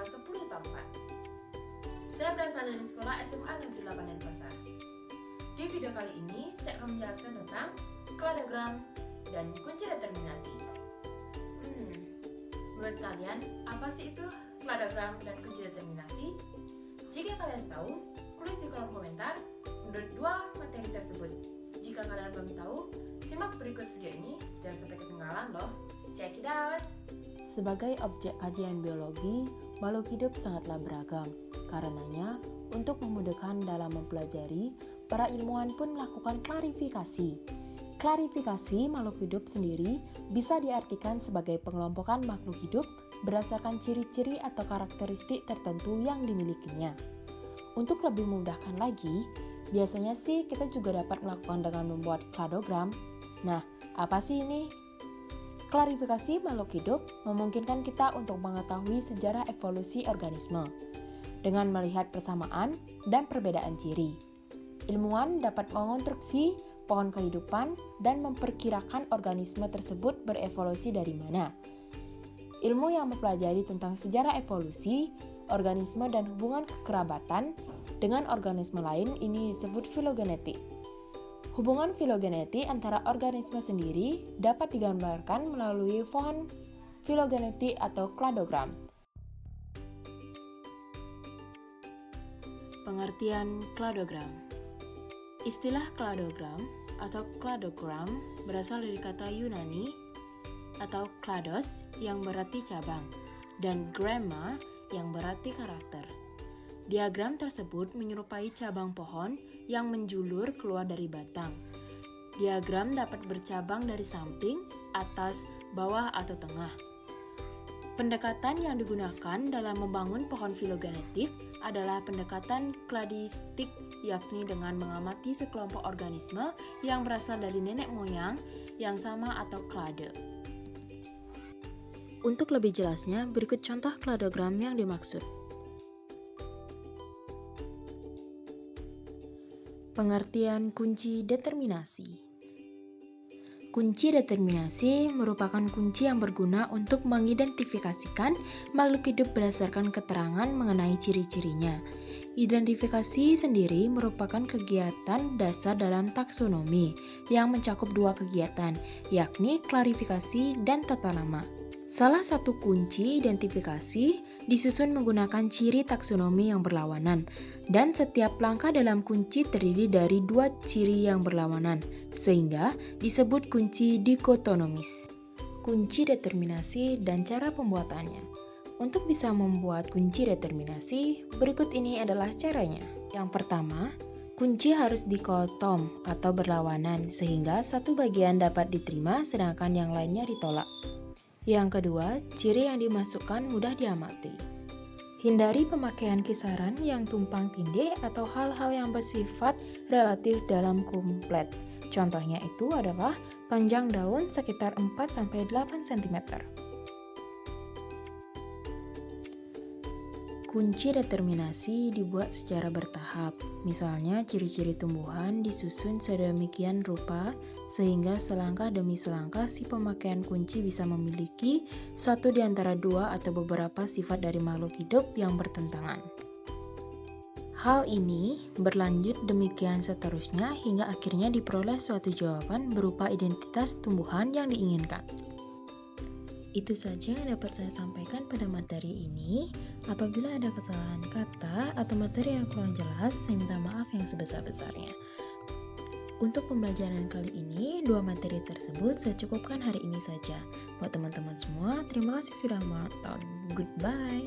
10 tampak. Saya berasal dari sekolah SMA Negeri 8 Denpasar. Di video kali ini, saya akan menjelaskan tentang kladogram dan kunci determinasi. Menurut kalian, apa sih itu kladogram dan kunci determinasi? Jika kalian tahu, tulis di kolom komentar menurut dua materi tersebut. Jika kalian belum tahu, simak berikut video ini, jangan sampai ketinggalan loh. Check it out! Sebagai objek kajian biologi, makhluk hidup sangatlah beragam. Karenanya, untuk memudahkan dalam mempelajari, para ilmuwan pun melakukan klarifikasi. Klarifikasi makhluk hidup sendiri bisa diartikan sebagai pengelompokan makhluk hidup berdasarkan ciri-ciri atau karakteristik tertentu yang dimilikinya. Untuk lebih memudahkan lagi, biasanya sih kita juga dapat melakukan dengan membuat kladogram. Nah, apa sih ini? Klarifikasi makhluk hidup memungkinkan kita untuk mengetahui sejarah evolusi organisme dengan melihat persamaan dan perbedaan ciri. Ilmuwan dapat mengonstruksi pohon kehidupan dan memperkirakan organisme tersebut berevolusi dari mana. Ilmu yang mempelajari tentang sejarah evolusi, organisme dan hubungan kekerabatan dengan organisme lain ini disebut filogenetik. Hubungan filogenetik antara organisme sendiri dapat digambarkan melalui pohon filogenetik atau kladogram. Pengertian kladogram. Istilah kladogram atau kladogram berasal dari kata Yunani atau klados yang berarti cabang dan gramma yang berarti karakter. Diagram tersebut menyerupai cabang pohon yang menjulur keluar dari batang. Diagram dapat bercabang dari samping, atas, bawah, atau tengah. Pendekatan yang digunakan dalam membangun pohon filogenetik adalah pendekatan kladistik, yakni dengan mengamati sekelompok organisme yang berasal dari nenek moyang yang sama atau klade. Untuk lebih jelasnya, berikut contoh kladogram yang dimaksud. Pengertian kunci determinasi. Kunci determinasi merupakan kunci yang berguna untuk mengidentifikasikan makhluk hidup berdasarkan keterangan mengenai ciri-cirinya. Identifikasi sendiri merupakan kegiatan dasar dalam taksonomi yang mencakup dua kegiatan, yakni klarifikasi dan tata nama. Salah satu kunci identifikasi disusun menggunakan ciri taksonomi yang berlawanan, dan setiap langkah dalam kunci terdiri dari dua ciri yang berlawanan, sehingga disebut kunci dikotonomis. Kunci determinasi dan cara pembuatannya. Untuk bisa membuat kunci determinasi, berikut ini adalah caranya. Yang pertama, kunci harus dikotom atau berlawanan, sehingga satu bagian dapat diterima sedangkan yang lainnya ditolak. Yang kedua, ciri yang dimasukkan mudah diamati. Hindari pemakaian kisaran yang tumpang tindih atau hal-hal yang bersifat relatif dalam komplet. Contohnya itu adalah panjang daun sekitar 4-8 cm. Kunci determinasi dibuat secara bertahap. Misalnya, ciri-ciri tumbuhan disusun sedemikian rupa sehingga selangkah demi selangkah si pemakaian kunci bisa memiliki satu di antara dua atau beberapa sifat dari makhluk hidup yang bertentangan. Hal ini berlanjut demikian seterusnya hingga akhirnya diperoleh suatu jawaban berupa identitas tumbuhan yang diinginkan. Itu saja yang dapat saya sampaikan pada materi ini. Apabila ada kesalahan kata atau materi yang kurang jelas, saya minta maaf yang sebesar-besarnya. Untuk pembelajaran kali ini, dua materi tersebut saya cukupkan hari ini saja. Buat teman-teman semua, terima kasih sudah menonton. Goodbye.